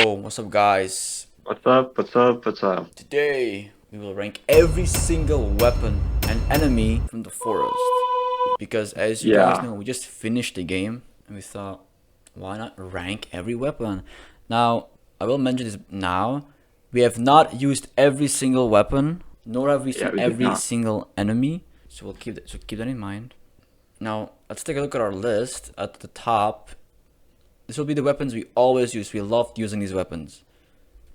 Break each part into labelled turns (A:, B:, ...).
A: Yo, what's up guys?
B: What's up? What's up? What's up?
A: Today we will rank every single weapon and enemy from the forest. Because as you guys
B: Yeah,
A: know, we just finished the game and we thought, why not rank every weapon? Now, I will mention this now. We have not used every single weapon, nor have we
B: yeah,
A: seen
B: we did
A: every
B: not.
A: single enemy. So we'll keep that in mind. Now, let's take a look at our list. At the top, this will be the weapons we always use. We loved using these weapons.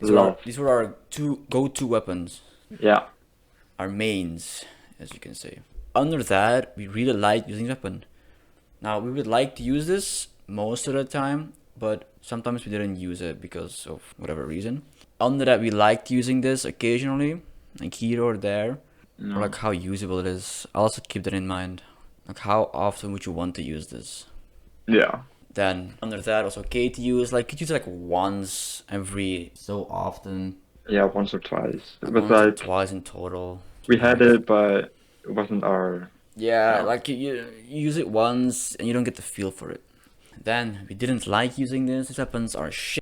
B: Love.
A: These were our two go-to weapons,
B: Yeah,
A: our mains, as you can say. Under that, we really liked using weapon. Now we would like to use this most of the time, but sometimes we didn't use it because of whatever reason. Under that, we liked using this occasionally, like here or there, or
B: no,
A: like how usable it is. I'll also keep that in mind. Like how often would you want to use this?
B: yeah,
A: Then under that, also okay to use. Like could use it like once every so often,
B: yeah, once or twice.
A: like
B: But
A: once or
B: like
A: twice in total.
B: we had
A: Max.
B: it, but it wasn't our.
A: Yeah,
B: No.
A: like you use it once and you don't get the feel for it. Then we didn't like using this. These weapons are shit.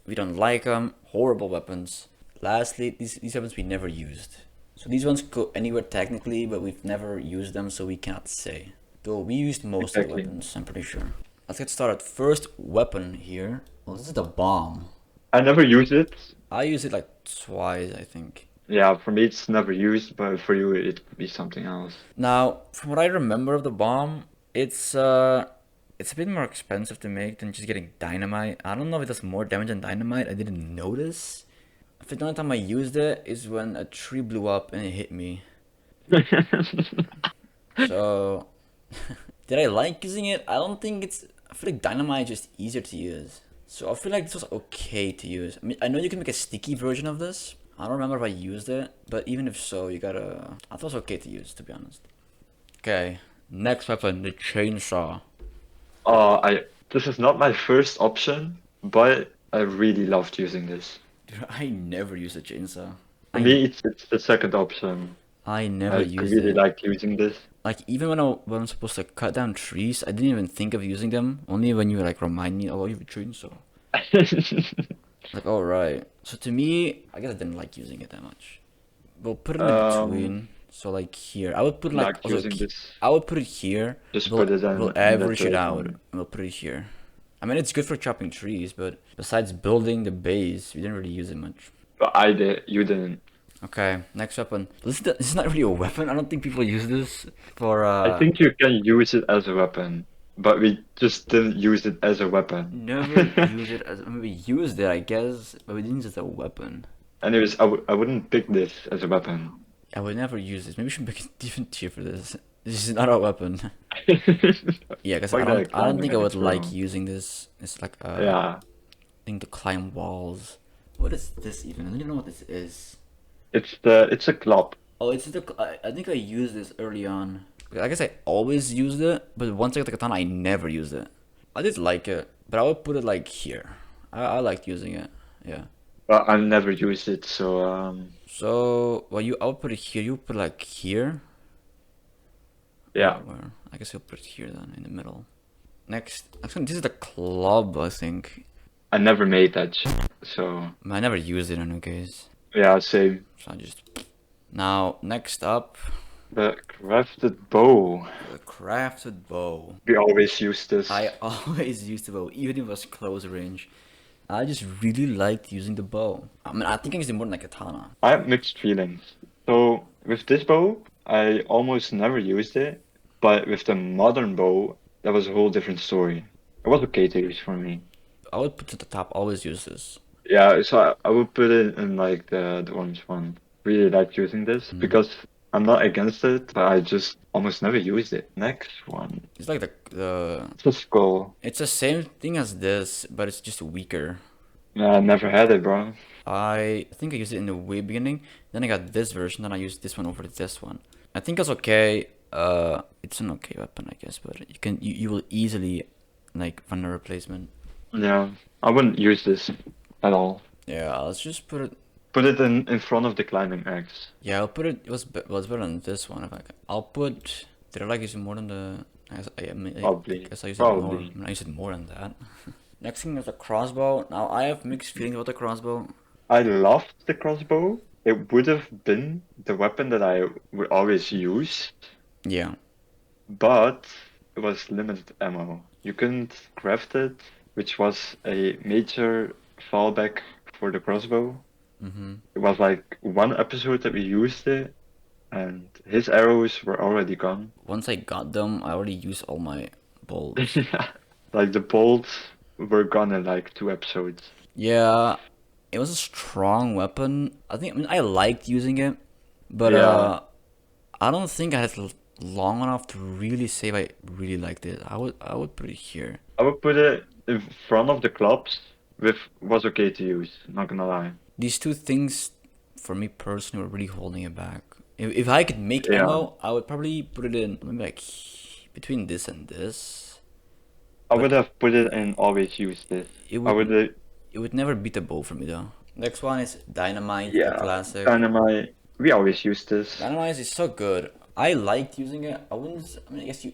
A: We don't like them. Horrible weapons. Lastly, these weapons we never used. So these ones go anywhere technically, but we've never used them, so we cannot say. Though we used most of the
B: Exactly.
A: weapons, I'm pretty sure. Let's get started. First weapon here. Well, this is the bomb.
B: I never use it.
A: I use it like twice, I think.
B: Yeah, for me it's never used, but for you it could be something else.
A: Now, from what I remember of the bomb, it's a bit more expensive to make than just getting dynamite. I don't know if it does more damage than dynamite. I didn't notice. I think the only time I used it is when a tree blew up and it hit me. So, did I like using it? I don't think it's. I feel like dynamite is just easier to use. So I feel like this was okay to use. I mean, I know you can make a sticky version of this. I don't remember if I used it, but even if so, you gotta. I thought it was okay to use, to be honest. Okay, next weapon, the chainsaw.
B: I this is not my first option, but I really loved using this.
A: Dude, I never used a chainsaw.
B: For
A: I
B: me it's the second option.
A: I never
B: I
A: used
B: really
A: it.
B: liked using this.
A: Like even when I'm supposed to cut down trees, I didn't even think of using them. Only when you like remind me, oh, you have a chainsaw. Like, all right. So to me, I guess I didn't like using it that much. We'll put it in
B: Um,
A: between. So like here, I would put like
B: like
A: also
B: using this.
A: I would put it here.
B: Just
A: We'll
B: put it
A: we'll
B: in the
A: average it
B: third
A: out.
B: one.
A: And we'll put it here. I mean, it's good for chopping trees, but besides building the base, we didn't really use it much.
B: But I did, you didn't.
A: Okay, next weapon. This is not really a weapon. I don't think people use this for
B: I think you can use it as a weapon, but we just didn't use it as a weapon.
A: never use it as. I mean, we used it, I guess, but we didn't use it as a weapon.
B: Anyways, I wouldn't pick this as a weapon.
A: I would never use this. Maybe we should make a different tier for this. This is not a weapon. Yeah, because
B: Like the
A: I don't think I
B: climbing
A: would
B: axe,
A: like
B: bro.
A: using this. It's like
B: Yeah,
A: thing to climb walls. What is this even? I don't even know what this is.
B: it's a club.
A: Oh, I think I used this early on. I guess I always used it, but once I got the katana, I never used it. I did like it, but I would put it like here. I liked using it. Yeah.
B: But I never used it, so
A: So, well, I would put it here. You put it like here.
B: yeah,
A: Where? I guess you'll put it here then, in the middle. Next one, this is the club, I think.
B: I never made that. So
A: I never used it in any case.
B: yeah, same.
A: So I just. Now, next up,
B: The crafted bow.
A: the crafted bow.
B: We always use this.
A: I always used the bow, even if it was close range. I just really liked using the bow. I mean, I think I used it more than a katana.
B: I have mixed feelings. So with this bow, I almost never used it, but with the modern bow, that was a whole different story. It was okay to use for me.
A: I would put to the top, always use this.
B: Yeah, so I would put it in like the orange one. Really like using this
A: Mm.
B: because I'm not against it, but I just almost never used it. Next one.
A: It's like
B: It's a skull.
A: it's the same thing as this, but it's just weaker.
B: I never had it, bro.
A: I think I used it in the way beginning. Then I got this version. Then I used this one over this one. I think it's okay. It's an okay weapon, I guess, but you will easily like find a replacement.
B: Yeah, I wouldn't use this at all.
A: Yeah, let's just put it.
B: Put it in front of the climbing axe.
A: Yeah, I'll put it. Well, it's better than this one. If I can. I'll put. Did I like use it more than the? I mean, I
B: Probably.
A: guess I used it more. I
B: Probably.
A: mean, I used it more than that. Next thing is the crossbow. Now I have mixed feelings about the crossbow.
B: I loved the crossbow. It would have been the weapon that I would always use,
A: Yeah.
B: but it was limited ammo. You couldn't craft it, which was a major fallback for the crossbow.
A: Mm-hmm.
B: It was like one episode that we used it, and his arrows were already gone.
A: Once I got them, I already used all my bolts.
B: Like the bolts were gone in like 2 episodes.
A: Yeah, it was a strong weapon. I mean, I liked using it, but
B: Yeah,
A: I don't think I had long enough to really say if I really liked it. I would put it here.
B: I would put it in front of the clubs with was okay to use, not gonna lie.
A: These two things, for me personally, were really holding it back. If I could make
B: Yeah,
A: ammo, I would probably put it in maybe like between this and this.
B: I
A: But
B: would have put it in always use this.
A: it
B: I would,
A: would it would never beat the bow for me though. Next one is Dynamite, the
B: yeah,
A: classic.
B: dynamite. We always use this.
A: Dynamite is so good. I liked using it. I mean, I guess you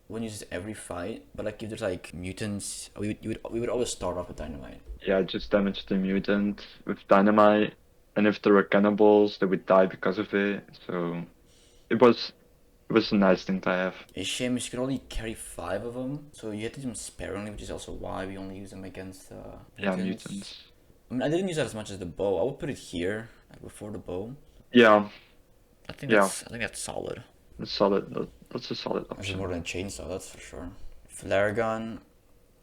A: wouldn't use it every fight, but like if there's like mutants, we would always start off with Dynamite.
B: Yeah, just damage the mutant with dynamite, and if there were cannibals, they would die because of it. So it was it was a nice thing to have.
A: A shame is you could only carry 5 of them, so you had to use them sparingly, which is also why we only use them against
B: Yeah,
A: mutants.
B: mutants.
A: I mean, I didn't use that as much as the bow. I would put it here, like before the bow.
B: Yeah, yeah,
A: I think that's solid.
B: that's solid. That's a solid
A: Which is more
B: option.
A: than a chainsaw, that's for sure. Flare gun.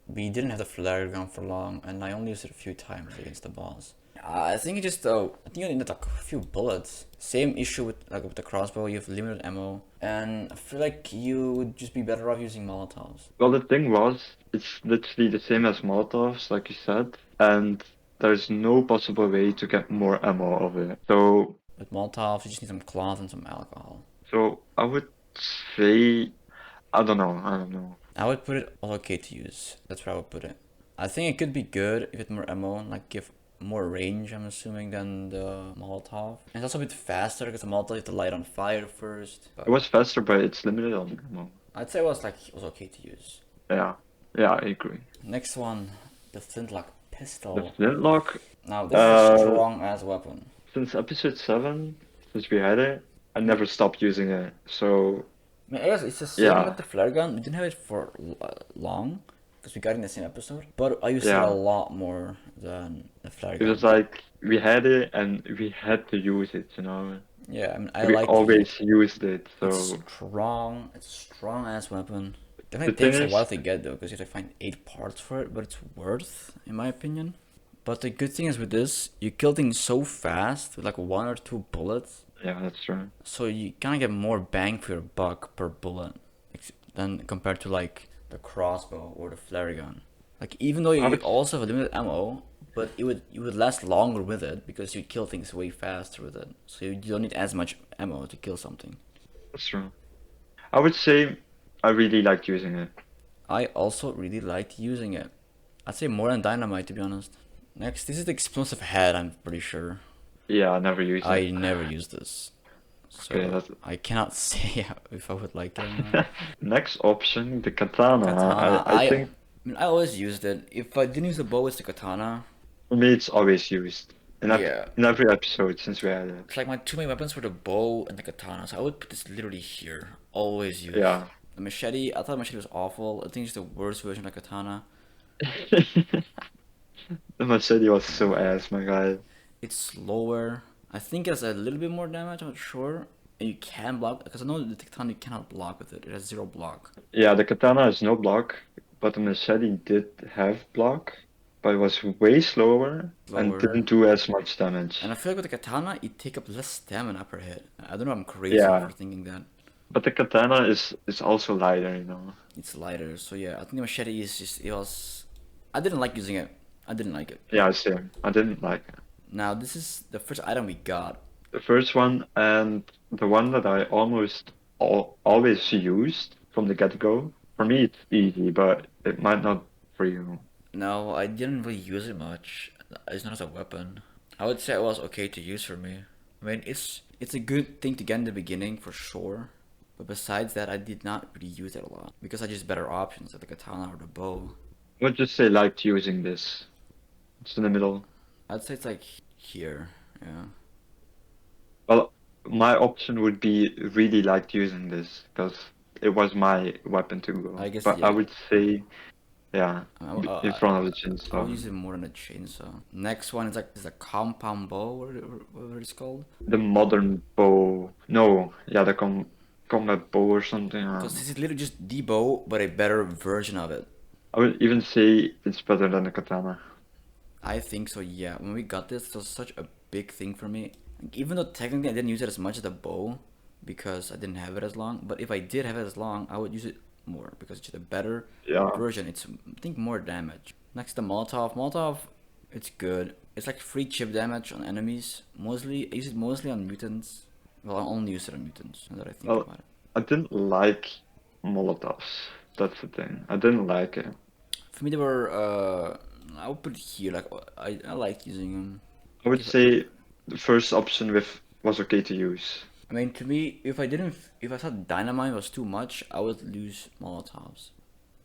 A: We didn't have the flare gun for long, and I only used it a few times against the boss. I think it just I think you need like a few bullets. Same issue with the crossbow. You have limited ammo, and I feel like you would just be better off using Molotovs.
B: Well, the thing was, it's literally the same as Molotovs, like you said, and there's no possible way to get more ammo of it.
A: With Molotovs, you just need some cloth and some alcohol.
B: So I would say, I don't know, I don't know.
A: I would put it all okay to use. That's where I would put it. I think it could be good if it had more ammo, like give more range, I'm assuming, than the Molotov. And it's also a bit faster because the Molotov you have to light on fire first.
B: It
A: But
B: was faster, but it's limited on ammo.
A: I'd say it was okay to use.
B: Yeah, yeah, I agree.
A: Next one, the Flintlock
B: The
A: pistol.
B: flintlock,
A: Now this is a
B: uh,
A: strong ass weapon.
B: since episode 7, since we had it, I never stopped using it. So,
A: I mean, I guess it's the same
B: yeah,
A: with the flare gun. We didn't have it for long because we got it in the same episode. But I used it a
B: yeah.
A: lot more than the flare
B: It was
A: gun.
B: like we had it and we had to use it, you know.
A: Yeah, I mean, I
B: We
A: like it.
B: always used it,
A: It's
B: so
A: strong. It's a strong ass weapon.
B: the
A: Definitely
B: thing
A: takes a
B: is,
A: while to get though, because you have to find 8 parts for it. But it's worth, in my opinion. But the good thing is with this, you kill things so fast with like 1 or 2 bullets,
B: yeah, that's true.
A: so you kind of get more bang for your buck per bullet than compared to like the crossbow or the flare gun. Like even though
B: I
A: you
B: would,
A: also have limited ammo, but you would last longer with it because you kill things way faster with it. So you don't need as much ammo to kill something.
B: that's true. I would say I really liked using it.
A: I also really liked using it. I'd say more than dynamite to be honest. Next, this is the explosive head, I'm pretty sure.
B: Yeah, I never used it.
A: I never used this.
B: Okay,
A: So
B: that's
A: I cannot say if I would like it or not.
B: next option, the katana.
A: Katana,
B: I think
A: I mean I always used it. If I didn't use the bow, it's the katana.
B: for me it's always used
A: Yeah.
B: in every episode since we had it.
A: It's like my two main weapons were the bow and the katana, so I would put this literally here. Always use.
B: Yeah.
A: The machete, I thought the machete was awful. I think it's the worst version of the katana.
B: The machete was so ass, my guy.
A: It's slower. I think it has a little bit more damage, I'm not sure. And you can block, because I know the katana you cannot block with it. It has 0 block.
B: Yeah, the katana has no block, but the machete did have block, but it was way slower and
A: Slower.
B: didn't do as much damage.
A: And I feel like with the katana, you take up less stamina per hit. I don't know, I'm crazy
B: Yeah,
A: for thinking that.
B: but the katana is also lighter, you know.
A: It's lighter, so yeah, I think the machete is just, it was... I didn't like using it. I didn't like it.
B: Yeah, same. I didn't like it.
A: Now, this is the first item we got.
B: The first one and the one that I almost always used from the get-go. For me, it's easy, but it might not for you.
A: No, I didn't really use it much. It's not as a weapon. I would say it was okay to use for me. I mean, it's a good thing to get in the beginning for sure. But besides that, I did not really use it a lot because I just better options like the katana or the bow.
B: I would just say liked using this. It's in the middle.
A: I'd say it's like here. Yeah.
B: Well, my option would be really liked using this because it was my weapon to
A: I
B: go.
A: guess
B: But I
A: yeah.
B: would say, yeah,
A: I,
B: in
A: I,
B: front of the
A: I would
B: chainsaw.
A: use it more than a chainsaw. Next one is a compound bow. What it's called?
B: The modern bow. No, yeah, the combat bow or something. I
A: Because
B: don't know.
A: this is literally just the bow, but a better version of it.
B: I would even say it's better than the katana.
A: I think so. Yeah. When we got this, it was such a big thing for me. Like, even though technically I didn't use it as much as the bow, because I didn't have it as long. But if I did have it as long, I would use it more because it's just a better
B: Yeah.
A: version. It's I think more damage. Next, the Molotov. Molotov, it's good. It's like free chip damage on enemies. Mostly, I use it mostly on mutants. Well, I only use it on mutants. Now that I think
B: Well,
A: about it.
B: I didn't like Molotovs. That's the thing. I didn't like it.
A: For me, they were. I would put it here. Like I like using them.
B: I would
A: If
B: say the first option with was okay to use.
A: I mean, to me, if I thought dynamite was too much, I would lose Molotovs.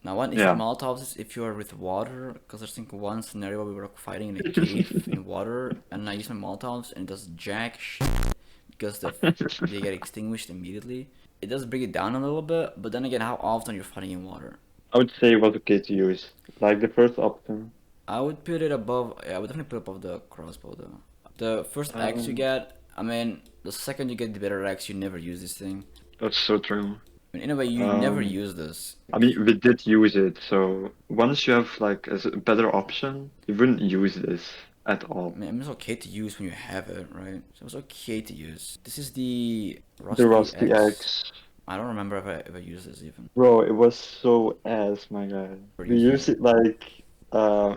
A: Now, one issue with
B: Yeah.
A: Molotovs is if you are with water, because I think one scenario where we were fighting in a cave in water, and I use my Molotovs and it does jack shit because they get extinguished immediately. It does bring it down a little bit, but then again, how often you're fighting in water?
B: I would say it was okay to use. Like the first option.
A: I would put it above. Yeah, I would definitely put it above the crossbow though. The first axe you
B: Um,
A: get, I mean, the second you get the better axe, you never use this thing.
B: that's so true.
A: I mean, in a way, you never
B: Um,
A: use this.
B: I mean, we did use it, so once you have like as a better option, you wouldn't use this at all.
A: I mean, it's okay to use when you have it, right? So it's okay to use. This is the
B: The
A: Rusty
B: Rusty
A: X.
B: Axe.
A: I don't remember if I used this even.
B: Bro, it was so ass, my guy.
A: Or
B: We
A: using
B: used
A: it.
B: it like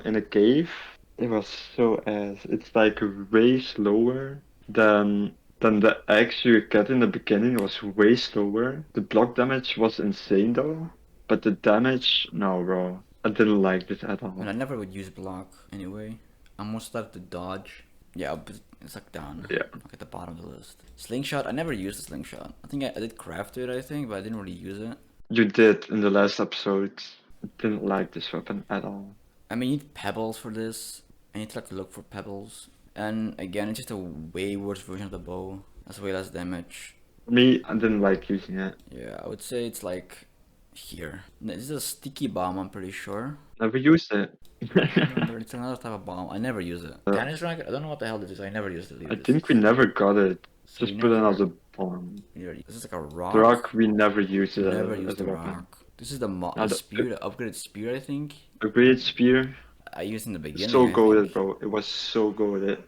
B: in a cave. It was so ass. It's like way slower than the axe you get in the beginning. It was way slower. The block damage was insane though, but the damage, no, bro. I didn't like this at
A: I mean,
B: all.
A: I never would use block anyway. I most like to dodge. Yeah, but it's like down.
B: Yeah.
A: Like at the bottom of the list. Slingshot, I never used the slingshot. I think I did craft it, I think, but I didn't really use it.
B: You did in the last episode. I didn't like this weapon at all.
A: I mean, you need pebbles for this. I need to like look for pebbles. And again, it's just a way worse version of the bow. That's way less damage.
B: For me, I didn't like using it.
A: Yeah, I would say it's like here. This is a sticky bomb, I'm pretty sure.
B: Never used it.
A: It's another type of bomb. I never use it. Danish rank, I don't know what the hell this is. I never used it.
B: I think we never got it.
A: So
B: Just put it as a bomb.
A: this is like a rock.
B: The rock, we never used it
A: Never
B: as,
A: used
B: as a
A: the
B: weapon.
A: rock. This is the
B: Now
A: spear, the upgraded spear, I think.
B: the great spear,
A: I used in the beginning.
B: so
A: I
B: goated,
A: think.
B: bro. It was so goated.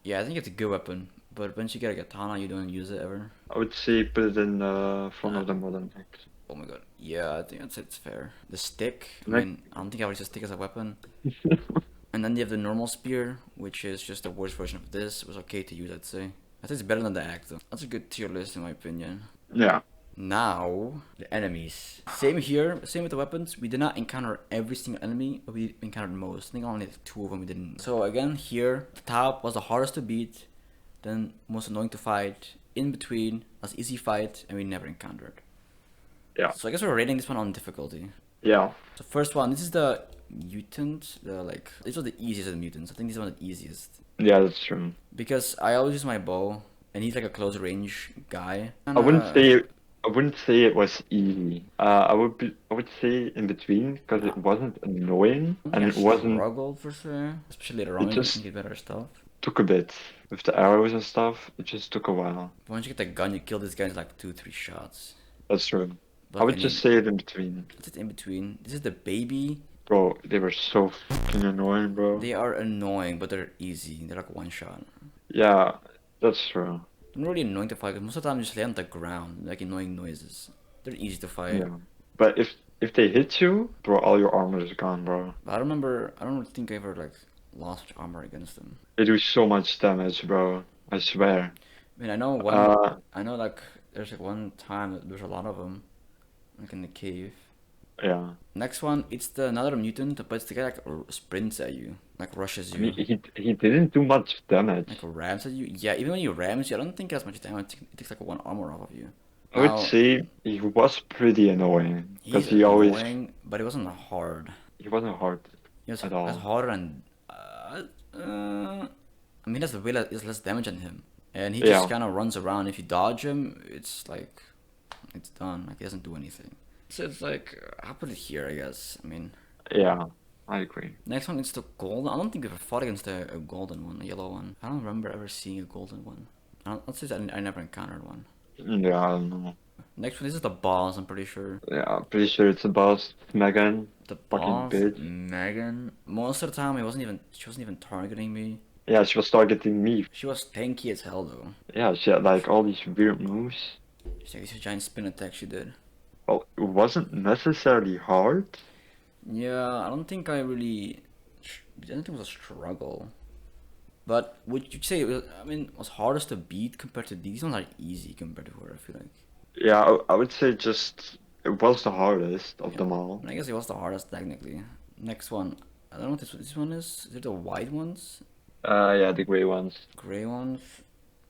A: Yeah, I think it's a good weapon. But once you get a katana, you don't use it ever.
B: I would say put it in front
A: Nah.
B: of the modern axe.
A: Oh my god. Yeah, I think it's fair. The stick. I
B: Like-
A: mean, I don't think I would use a stick as a weapon. And then you have the normal spear, which is just the worst version of this. It was okay to use, I'd say. I think it's better than the axe, though. That's a good tier list, in my opinion.
B: Yeah.
A: Now, the enemies. Same here, same with the weapons. We did not encounter every single enemy, but we encountered most. I think only like 2 of them we didn't. So again, here, the top was the hardest to beat, then most annoying to fight. In between, was easy fight, and we never encountered.
B: Yeah.
A: So I guess we're rating this one on difficulty.
B: Yeah.
A: So first one, this is the mutant. This was the easiest of the mutants. I think this is one of the easiest
B: Yeah, that's true.
A: because I always use my bow, and he's like a close range guy.
B: I wouldn't say it was easy. I would say in between because it wasn't annoying and it wasn't
A: struggled for sure, especially later on when
B: just-
A: you can get better stuff.
B: took a bit with the arrows and stuff. It just took a while.
A: Once you get the gun, you kill this guy in like 2-3 shots.
B: That's true.
A: But
B: I would
A: can
B: just
A: you-
B: say it in between.
A: It's in between. This is the baby.
B: Bro, they were so fucking annoying, bro.
A: They are annoying, but they're easy. They're like one shot.
B: Yeah, that's true.
A: They're not really annoying to fight because most of the time you just lay on the ground, like annoying noises. They're easy to fight.
B: Yeah. But if they hit you, bro, all your armor is gone, bro.
A: But I don't think I ever like lost armor against them.
B: They do so much damage, bro. I swear.
A: I mean,
B: Uh,
A: I know like there's like one time that there's a lot of them, like in the cave.
B: yeah.
A: Next one, it's another mutant, but it's the guy like sprints at you, like rushes
B: I
A: you,
B: mean, he didn't do much damage.
A: like rams at you. Yeah, even when you rams you, I don't think it has much damage. It takes like one armor off of you.
B: I would
A: Now,
B: say he was pretty annoying because
A: he's
B: he always
A: annoying, but it wasn't hard.
B: he wasn't hard.
A: It's,
B: at
A: it's
B: all.
A: harder and I mean that's way it's less damage on him, and he just
B: Yeah,
A: kind of runs around. If you dodge him, it's like it's done. Like he doesn't do anything. So it's like I'll put it here, I guess. I mean,
B: yeah, I agree.
A: next one is the golden. I don't think we've ever fought against a golden one, a yellow one. I don't remember ever seeing a golden one. Let's say I never encountered one.
B: Yeah, I don't know.
A: Next one, this is the boss. I'm pretty sure.
B: Yeah, I'm pretty sure it's a boss. Megan,
A: The
B: fucking
A: boss,
B: bitch.
A: Megan. Most of the time, she wasn't even targeting me.
B: Yeah, she was targeting me.
A: She was tanky as hell though.
B: Yeah, she had like all these weird moves.
A: She's like this giant spin attack she did.
B: Well, it wasn't necessarily hard.
A: Yeah, I don't think I really. I don't think it was a struggle. But would you say it was, I mean, was hardest to beat compared to these ones are easy compared to her? I feel like.
B: Yeah, I would say just it was the hardest of
A: Yeah,
B: them all.
A: I guess it was the hardest technically. Next one, I don't know what this one is. Is it the white ones?
B: Yeah, the gray ones.
A: Gray ones?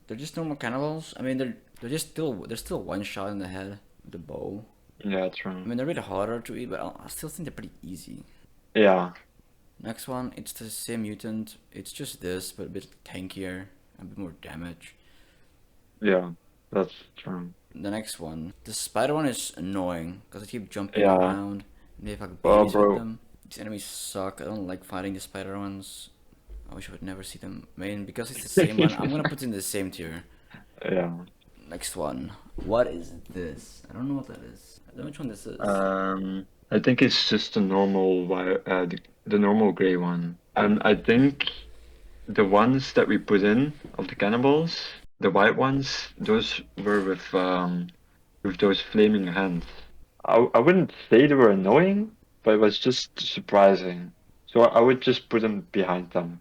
A: They're just normal cannibals. I mean, they're still one shot in the head with the bow.
B: Yeah, true.
A: I mean, they're a bit harder to eat, but I still think they're pretty easy.
B: Yeah,
A: Next one, it's the same mutant. It's just this, but a bit tankier, a bit more damage.
B: yeah, that's true.
A: The next one, the spider one is annoying because they keep jumping
B: Yeah.
A: around. And they have like
B: Well,
A: babies with
B: bro.
A: them. These enemies suck. I don't like fighting the spider ones. I wish I would never see them. I mean, because it's the same one, I'm gonna put it in the same tier.
B: Yeah.
A: Next one. What is this? I don't know what that is. I don't know which one this is.
B: I think it's just the normal the normal gray one. And I think the ones that we put in of the cannibals, the white ones, those were with those flaming hands. I wouldn't say they were annoying, but it was just surprising. So I would just put them behind them.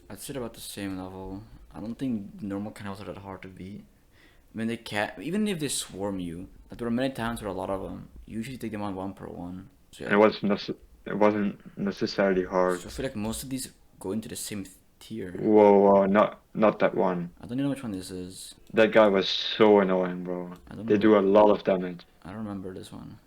A: I'd say they're about the same level. I don't think normal cannibals are that hard to beat. I mean, they can't. Even if they swarm you, like there were many times where a lot of them. You usually take them on one per one. So
B: And
A: yeah.
B: it wasn't necessarily hard.
A: So I feel like most of these go into the same tier.
B: Whoa, not that one.
A: I don't even know which one this is.
B: That guy was so annoying, bro.
A: I don't
B: They
A: know.
B: do a lot of damage.
A: I don't remember this one.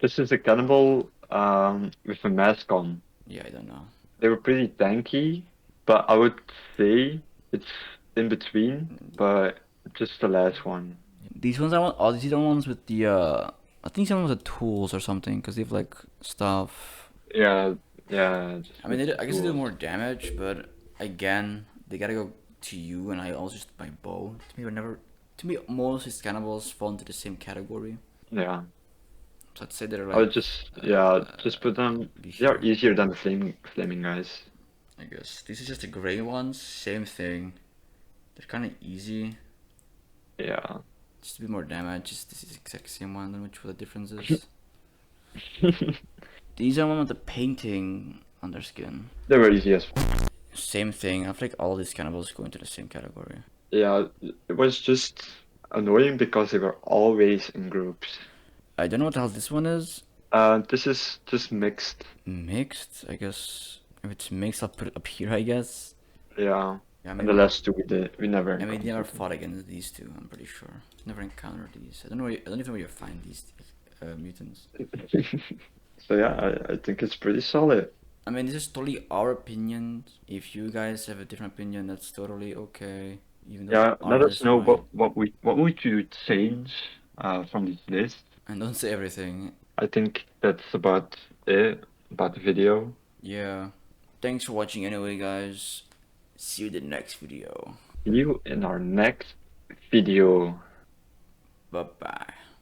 B: This is a cannibal with a mask on.
A: Yeah, I don't know.
B: They were pretty tanky, but I would say it's in between, but just the last one.
A: These ones I want. Oh, these are the ones with the. I think some of the tools or something, because they have like stuff.
B: Yeah, yeah.
A: I mean, I guess they do
B: tools.
A: more damage, but again, they gotta go to you, and I always just my bow. To me, To me, most of these cannibals fall into the same category.
B: Yeah,
A: So I'd say they're
B: I would
A: like.
B: just put them.
A: Be
B: They are
A: sure.
B: easier than the flaming guys.
A: I guess this is just the gray ones. Same thing. They're kind of easy.
B: Yeah.
A: Just a bit more damage. Just this is the exact same one. I don't know which what the difference is. These are one with the painting on their skin.
B: They were easy as.
A: Same thing. I feel like all these cannibals go into the same category.
B: Yeah, it was just annoying because they were always in groups.
A: I don't know what the hell this one is.
B: This is just mixed.
A: Mixed, I guess. If it's mixed, I'll put it up here, I guess.
B: Yeah.
A: Yeah, I
B: And
A: mean,
B: the last two we never
A: I mean, they never
B: encountered.
A: fought against these two. I'm pretty sure. Never encountered these. I don't know. I don't even know where you find these mutants.
B: So yeah, I think it's pretty solid.
A: I mean, this is totally our opinion. If you guys have a different opinion, that's totally okay. Even though
B: Yeah, let
A: ours
B: us
A: is
B: know
A: mine.
B: what would you change from this list.
A: And don't say everything.
B: I think that's about it about the video.
A: Yeah. Thanks for watching anyway, guys. See you in the next video.
B: See you in our next video.
A: Bye bye.